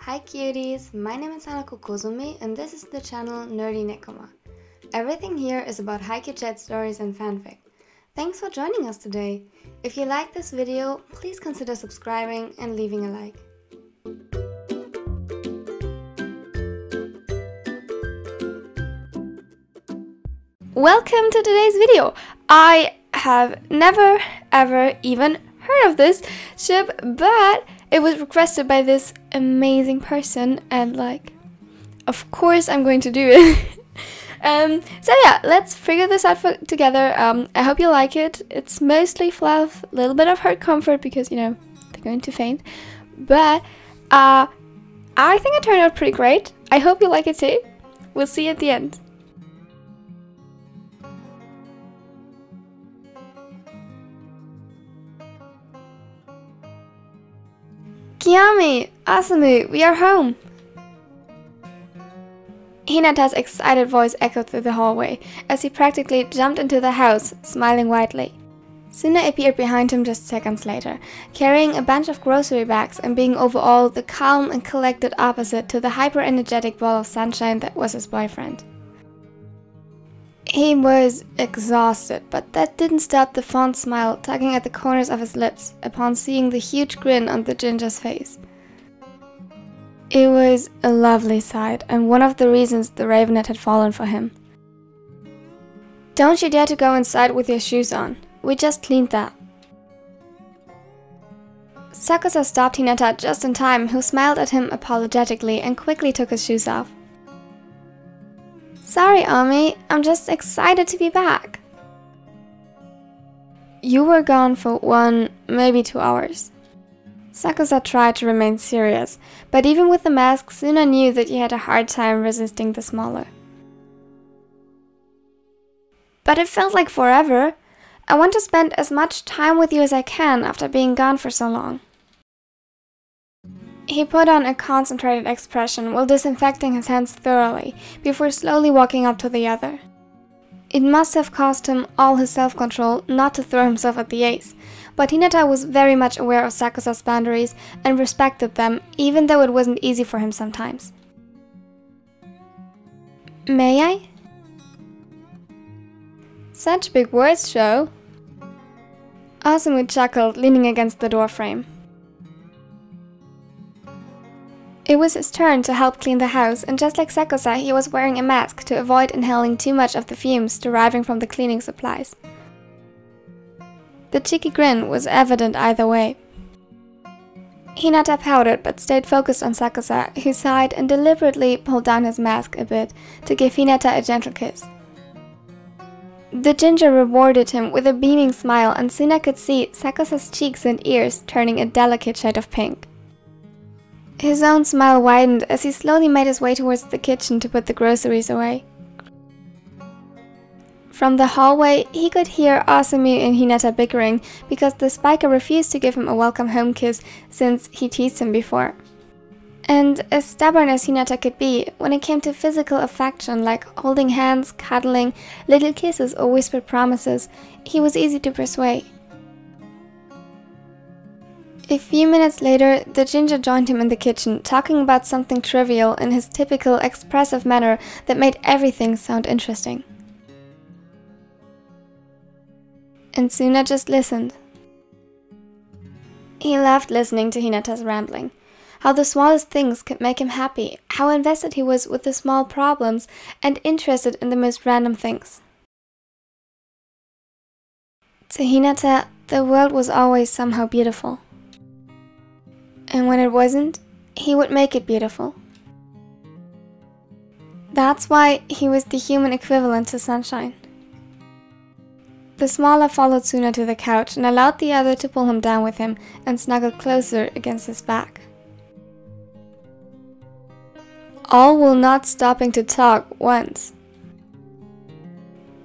Hi cuties, my name is Hanako Kozumi and this is the channel Nerdy Nekoma. Everything here is about Haikyuu chat stories and fanfic. Thanks for joining us today. If you like this video, please consider subscribing and leaving a like. Welcome to today's video. I have never ever even heard of this ship, but it was requested by this amazing person and of course I'm going to do it. So yeah, let's figure this out together. I hope you like it. It's mostly fluff, a little bit of hard comfort because, you know, they're going to faint. But I think it turned out pretty great. I hope you like it too. We'll see you at the end. Kiami! Asamu, we are home! Hinata's excited voice echoed through the hallway as he practically jumped into the house, smiling widely. Suna appeared behind him just seconds later, carrying a bunch of grocery bags and being overall the calm and collected opposite to the hyper-energetic ball of sunshine that was his boyfriend. He was exhausted, but that didn't stop the fond smile tugging at the corners of his lips upon seeing the huge grin on the ginger's face. It was a lovely sight, and one of the reasons the ravenet had fallen for him. Don't you dare to go inside with your shoes on. We just cleaned that. Sakusa stopped Hinata just in time, who smiled at him apologetically and quickly took his shoes off. Sorry, Ami, I'm just excited to be back. You were gone for 1, maybe 2 hours. Sakusa tried to remain serious, but even with the mask, Suna knew that he had a hard time resisting the smaller. But it felt like forever. I want to spend as much time with you as I can after being gone for so long. He put on a concentrated expression while disinfecting his hands thoroughly, before slowly walking up to the other. It must have cost him all his self-control not to throw himself at the ace, but Hinata was very much aware of Sakusa's boundaries and respected them, even though it wasn't easy for him sometimes. May I? Such big words, Sho. Asamu chuckled, leaning against the doorframe. It was his turn to help clean the house, and just like Sakusa, he was wearing a mask to avoid inhaling too much of the fumes deriving from the cleaning supplies. The cheeky grin was evident either way. Hinata pouted but stayed focused on Sakusa, who sighed and deliberately pulled down his mask a bit to give Hinata a gentle kiss. The ginger rewarded him with a beaming smile, and Suna could see Sakusa's cheeks and ears turning a delicate shade of pink. His own smile widened as he slowly made his way towards the kitchen to put the groceries away. From the hallway, he could hear Asamu and Hinata bickering because the spiker refused to give him a welcome home kiss since he teased him before. And as stubborn as Hinata could be, when it came to physical affection like holding hands, cuddling, little kisses or whispered promises, he was easy to persuade. A few minutes later, the ginger joined him in the kitchen, talking about something trivial in his typical expressive manner that made everything sound interesting. And Suna just listened. He loved listening to Hinata's rambling, how the smallest things could make him happy, how invested he was with the small problems and interested in the most random things. To Hinata, the world was always somehow beautiful. And when it wasn't, he would make it beautiful. That's why he was the human equivalent to sunshine. The smaller followed Suna to the couch and allowed the other to pull him down with him and snuggled closer against his back. All while not stopping to talk once.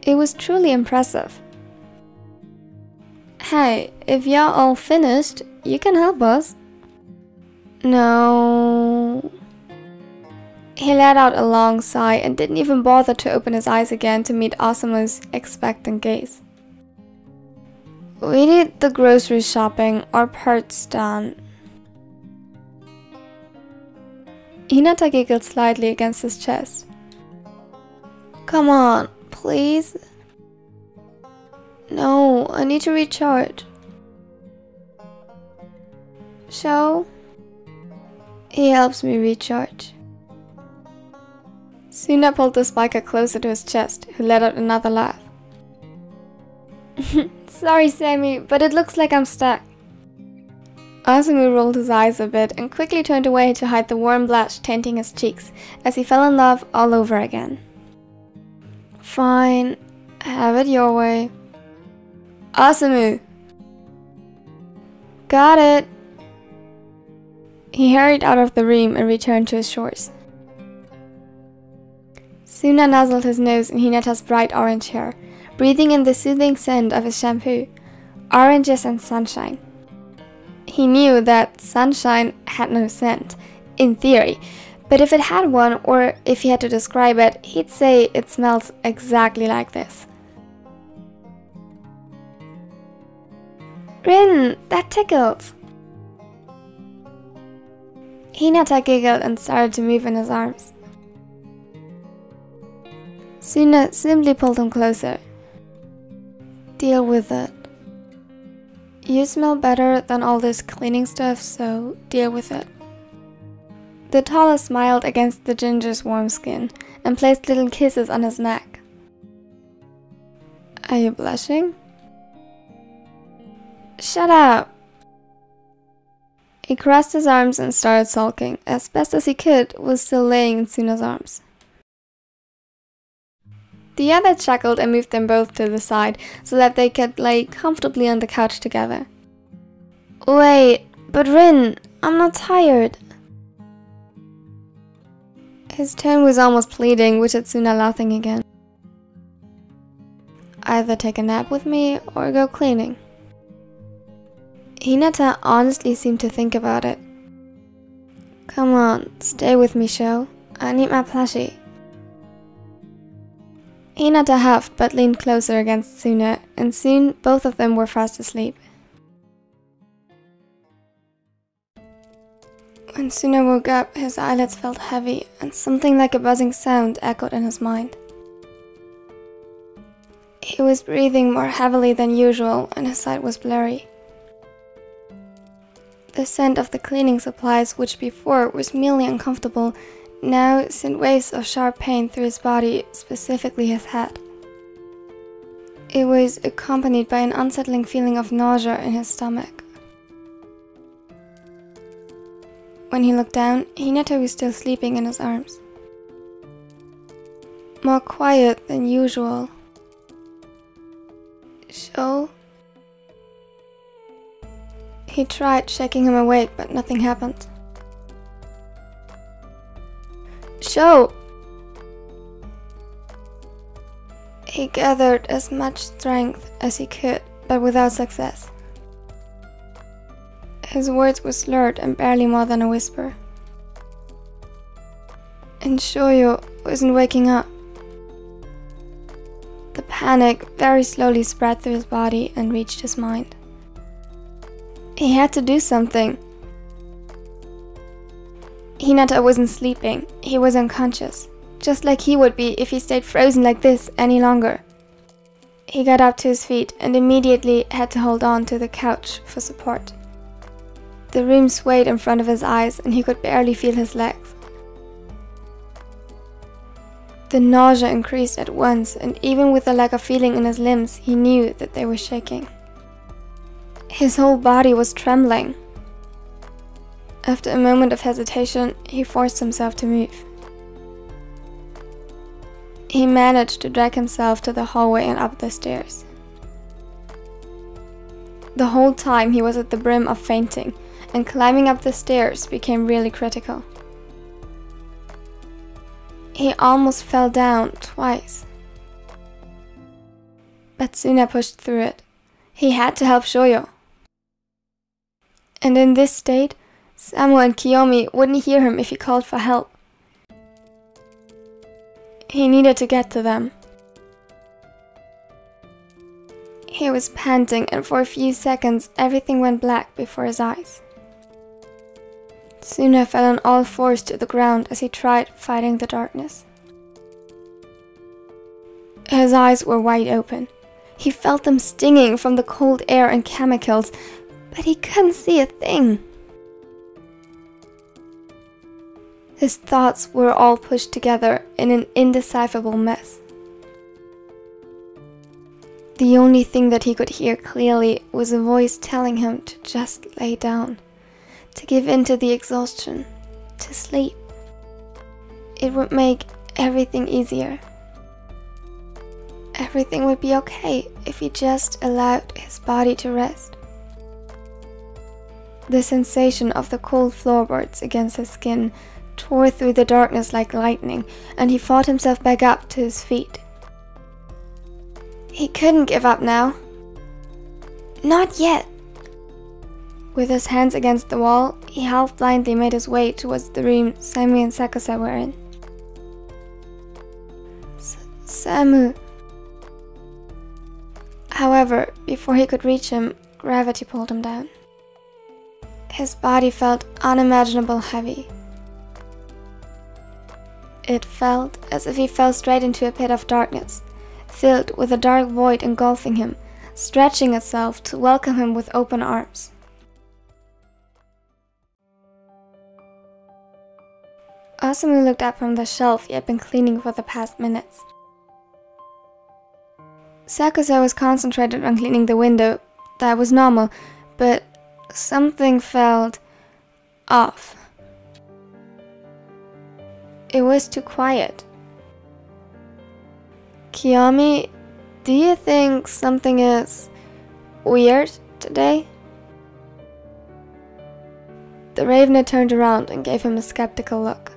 It was truly impressive. Hey, if you're all finished, you can help us. No. He let out a long sigh and didn't even bother to open his eyes again to meet Asamu's expectant gaze. We did the grocery shopping, our part's done. Hinata giggled slightly against his chest. Come on, please. No, I need to recharge. Sho? He helps me recharge. Suna pulled the spiker closer to his chest, who let out another laugh. Sorry, Sammy, but it looks like I'm stuck. Osamu rolled his eyes a bit and quickly turned away to hide the warm blush tinting his cheeks as he fell in love all over again. Fine, have it your way. Osamu! Got it! He hurried out of the room and returned to his chores. Suna nuzzled his nose in Hinata's bright orange hair, breathing in the soothing scent of his shampoo, oranges and sunshine. He knew that sunshine had no scent, in theory, but if it had one, or if he had to describe it, he'd say it smells exactly like this. Rin, that tickles! Hinata giggled and started to move in his arms. Suna simply pulled him closer. Deal with it. You smell better than all this cleaning stuff, so deal with it. The tallest smiled against the ginger's warm skin and placed little kisses on his neck. Are you blushing? Shut up! He crossed his arms and started sulking, as best as he could, was still laying in Suna's arms. The other chuckled and moved them both to the side so that they could lay comfortably on the couch together. Wait, but Rin, I'm not tired. His tone was almost pleading, which had Suna laughing again. Either take a nap with me or go cleaning. Hinata honestly seemed to think about it. Come on, stay with me, Sho. I need my plushie. Hinata huffed but leaned closer against Suna, and soon both of them were fast asleep. When Suna woke up, his eyelids felt heavy, and something like a buzzing sound echoed in his mind. He was breathing more heavily than usual, and his sight was blurry. The scent of the cleaning supplies, which before was merely uncomfortable, now sent waves of sharp pain through his body, specifically his head. It was accompanied by an unsettling feeling of nausea in his stomach. When he looked down, Hinata was still sleeping in his arms. More quiet than usual. Sho? He tried shaking him awake, but nothing happened. Sho! He gathered as much strength as he could, but without success. His words were slurred and barely more than a whisper. And Shoyo wasn't waking up. The panic very slowly spread through his body and reached his mind. He had to do something. Hinata wasn't sleeping, he was unconscious, just like he would be if he stayed frozen like this any longer. He got up to his feet and immediately had to hold on to the couch for support. The room swayed in front of his eyes and he could barely feel his legs. The nausea increased at once, and even with the lack of feeling in his limbs, he knew that they were shaking. His whole body was trembling. After a moment of hesitation, he forced himself to move. He managed to drag himself to the hallway and up the stairs. The whole time he was at the brim of fainting, and climbing up the stairs became really critical. He almost fell down twice. But Suna pushed through it. He had to help Shoyo. And in this state, Samu and Kiyomi wouldn't hear him if he called for help. He needed to get to them. He was panting, and for a few seconds everything went black before his eyes. Suna fell on all fours to the ground as he tried fighting the darkness. His eyes were wide open. He felt them stinging from the cold air and chemicals, but he couldn't see a thing. His thoughts were all pushed together in an indecipherable mess. The only thing that he could hear clearly was a voice telling him to just lay down, to give in to the exhaustion, to sleep. It would make everything easier. Everything would be okay if he just allowed his body to rest. The sensation of the cold floorboards against his skin tore through the darkness like lightning, and he fought himself back up to his feet. He couldn't give up now. Not yet. With his hands against the wall, he half blindly made his way towards the room Samu and Sakusa were in. Samu. However, before he could reach him, gravity pulled him down. His body felt unimaginably heavy. It felt as if he fell straight into a pit of darkness, filled with a dark void engulfing him, stretching itself to welcome him with open arms. Osamu looked up from the shelf he had been cleaning for the past minutes. Sakusa was concentrated on cleaning the window. That was normal, but something felt off. It was too quiet. Kiyomi, do you think something is weird today? The Ravener turned around and gave him a skeptical look.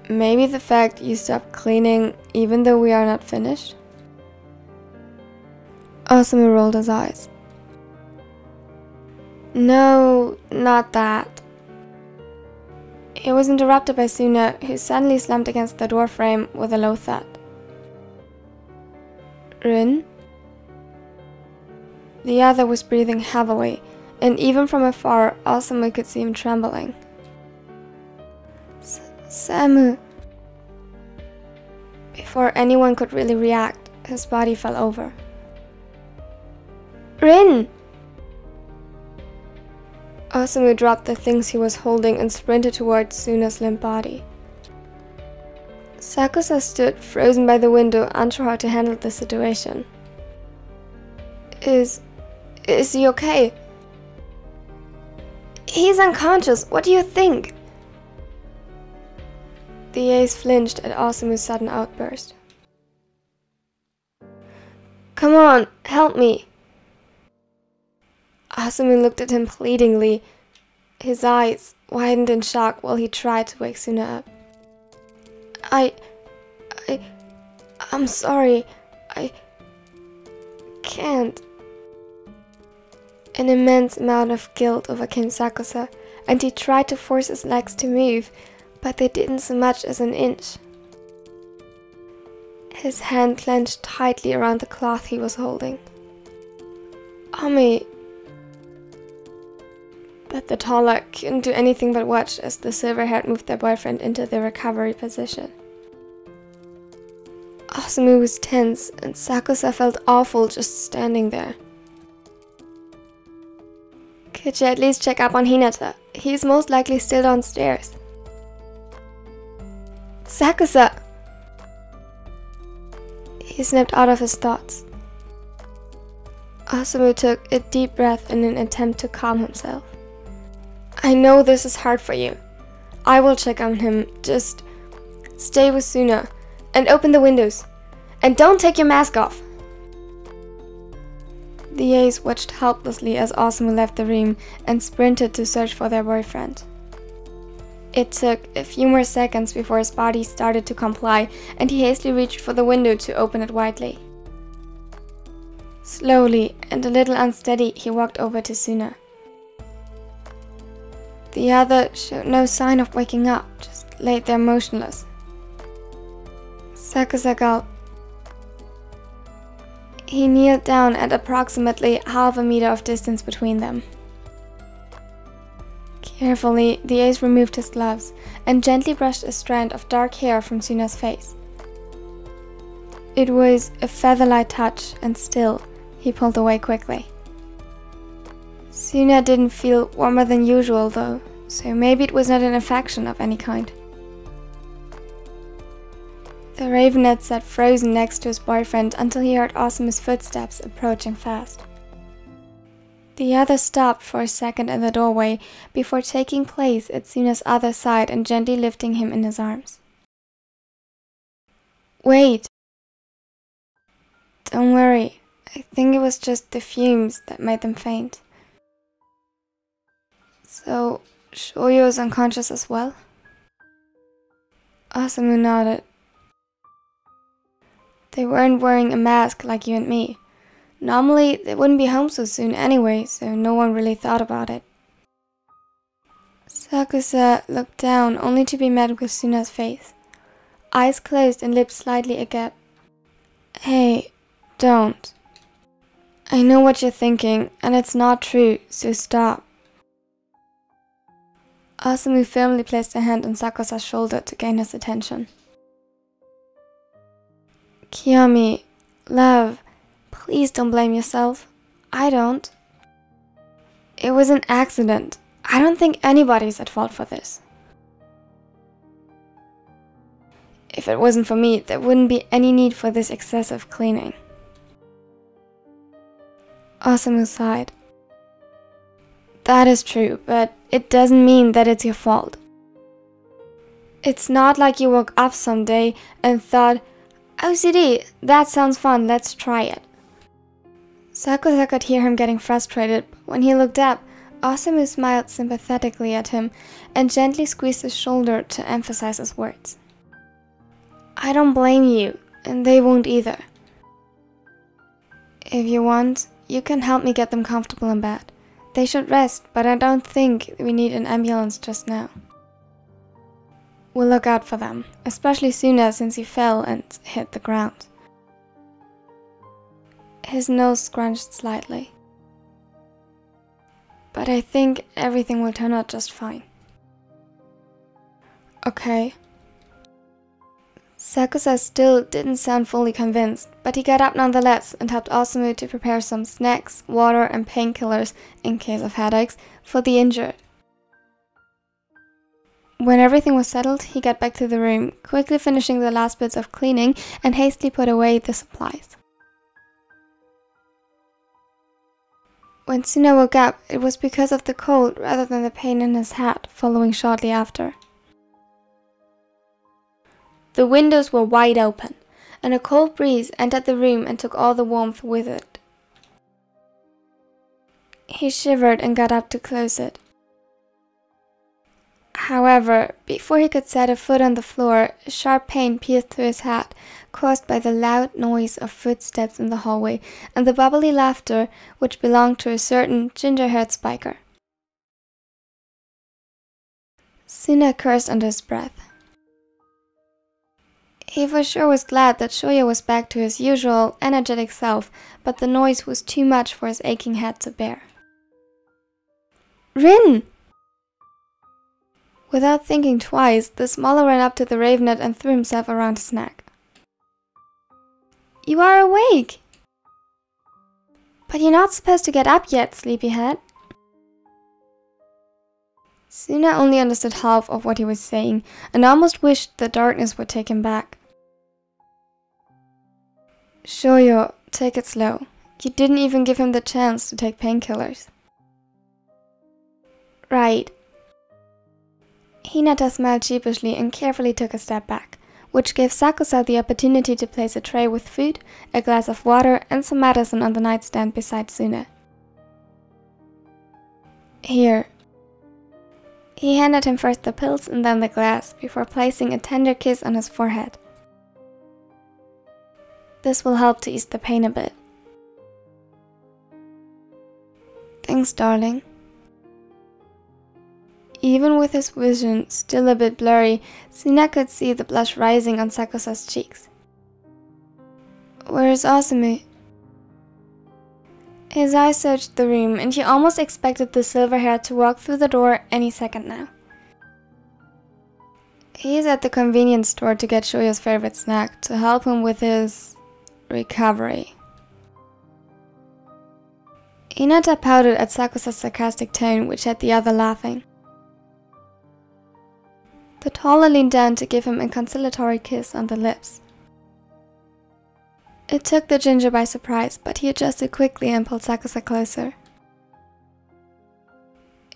Maybe the fact you stopped cleaning even though we are not finished? Osamu rolled his eyes. No, not that. He was interrupted by Suna, who suddenly slumped against the door frame with a low thud. Rin? The other was breathing heavily, and even from afar, Osamu could see him trembling. Samu. Before anyone could really react, his body fell over. Rin! Osamu dropped the things he was holding and sprinted towards Suna's limp body. Sakusa stood frozen by the window, unsure how to handle the situation. Is he okay? He's unconscious, what do you think? The ace flinched at Osamu's sudden outburst. Come on, help me! Osamu looked at him pleadingly. His eyes widened in shock while he tried to wake Suna up. I'm sorry. I can't. An immense amount of guilt overcame Sakusa, and he tried to force his legs to move, but they didn't so much as an inch. His hand clenched tightly around the cloth he was holding. Ami. But the taller couldn't do anything but watch as the silver-haired moved their boyfriend into the recovery position. Osamu was tense, and Sakusa felt awful just standing there. Could you at least check up on Hinata? He's most likely still downstairs. Sakusa! He snapped out of his thoughts. Osamu took a deep breath in an attempt to calm himself. I know this is hard for you. I will check on him. Just stay with Suna and open the windows. And don't take your mask off. The ace watched helplessly as Osamu left the room and sprinted to search for their boyfriend. It took a few more seconds before his body started to comply, and he hastily reached for the window to open it widely. Slowly and a little unsteady, he walked over to Suna. The other showed no sign of waking up, just laid there motionless. Sakusa gulped. He kneeled down at approximately half a meter of distance between them. Carefully, the ace removed his gloves and gently brushed a strand of dark hair from Suna's face. It was a feather-light touch, and still, he pulled away quickly. Suna didn't feel warmer than usual though, so maybe it was not an affection of any kind. The ravenet sat frozen next to his boyfriend until he heard Osamu's footsteps approaching fast. The other stopped for a second in the doorway before taking place at Suna's other side and gently lifting him in his arms. Wait! Don't worry, I think it was just the fumes that made them faint. So, Shoyo is unconscious as well? Osamu nodded. They weren't wearing a mask like you and me. Normally, they wouldn't be home so soon anyway, so no one really thought about it. Sakusa looked down only to be met with Suna's face. Eyes closed and lips slightly agape. Hey, don't. I know what you're thinking, and it's not true, so stop. Osamu firmly placed a hand on Sakusa's shoulder to gain his attention. Kiyomi, love, please don't blame yourself. I don't. It was an accident. I don't think anybody's at fault for this. If it wasn't for me, there wouldn't be any need for this excessive cleaning. Osamu sighed. That is true, but it doesn't mean that it's your fault. It's not like you woke up someday and thought, OCD, that sounds fun, let's try it. Sakusa could hear him getting frustrated, but when he looked up, Osamu smiled sympathetically at him and gently squeezed his shoulder to emphasize his words. I don't blame you, and they won't either. If you want, you can help me get them comfortable in bed. They should rest, but I don't think we need an ambulance just now. We'll look out for them, especially Suna since he fell and hit the ground. His nose scrunched slightly. But I think everything will turn out just fine. Okay. Sakusa still didn't sound fully convinced, but he got up nonetheless and helped Osamu to prepare some snacks, water and painkillers, in case of headaches, for the injured. When everything was settled, he got back to the room, quickly finishing the last bits of cleaning and hastily put away the supplies. When Suna woke up, it was because of the cold rather than the pain in his head, following shortly after. The windows were wide open, and a cold breeze entered the room and took all the warmth with it. He shivered and got up to close it. However, before he could set a foot on the floor, a sharp pain pierced through his head, caused by the loud noise of footsteps in the hallway and the bubbly laughter which belonged to a certain ginger-haired spiker. Suna cursed under his breath. He for sure was glad that Shoyo was back to his usual, energetic self, but the noise was too much for his aching head to bear. Rin! Without thinking twice, the smaller ran up to the ravenet and threw himself around his neck. You are awake! But you're not supposed to get up yet, sleepyhead. Suna only understood half of what he was saying, and almost wished the darkness would take him back. Shoyo, take it slow. You didn't even give him the chance to take painkillers. Right. Hinata smiled sheepishly and carefully took a step back, which gave Sakusa the opportunity to place a tray with food, a glass of water and some medicine on the nightstand beside Suna. Here. He handed him first the pills and then the glass, before placing a tender kiss on his forehead. This will help to ease the pain a bit. Thanks, darling. Even with his vision still a bit blurry, Suna could see the blush rising on Sakusa's cheeks. Where is Osamu? His eyes searched the room, and he almost expected the silver hair to walk through the door any second now. He's at the convenience store to get Shoyo's favorite snack to help him with his recovery. Hinata pouted at Sakusa's sarcastic tone, which had the other laughing. The taller leaned down to give him a conciliatory kiss on the lips. It took the ginger by surprise, but he adjusted quickly and pulled Sakusa closer.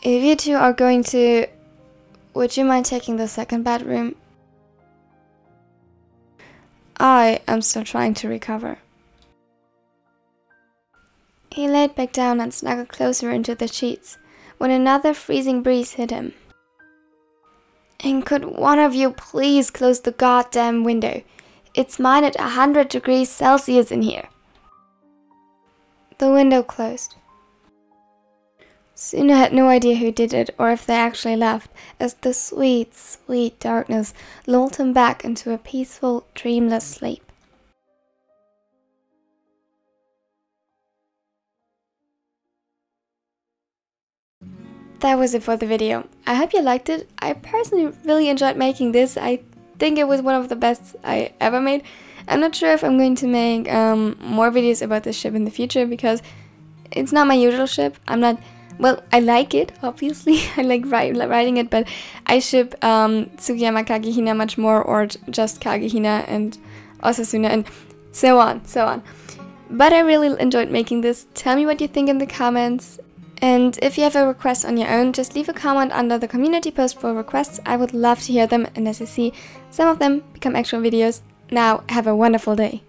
If you two are going to... would you mind taking the second bedroom? I am still trying to recover. He laid back down and snuggled closer into the sheets when another freezing breeze hit him. And could one of you please close the goddamn window? It's minus 100 degrees Celsius in here. The window closed. Suna had no idea who did it or if they actually left, as the sweet, sweet darkness lulled him back into a peaceful, dreamless sleep. That was it for the video. I hope you liked it. I personally really enjoyed making this. I think it was one of the best I ever made. I'm not sure if I'm going to make more videos about this ship in the future because it's not my usual ship. Well, I like it, obviously. I like writing it, but I ship Tsukiyama Kagehina much more, or just Kagehina and Osasuna and so on. But I really enjoyed making this. Tell me what you think in the comments. And if you have a request on your own, just leave a comment under the community post for requests. I would love to hear them, and as you see, some of them become actual videos. Now, have a wonderful day.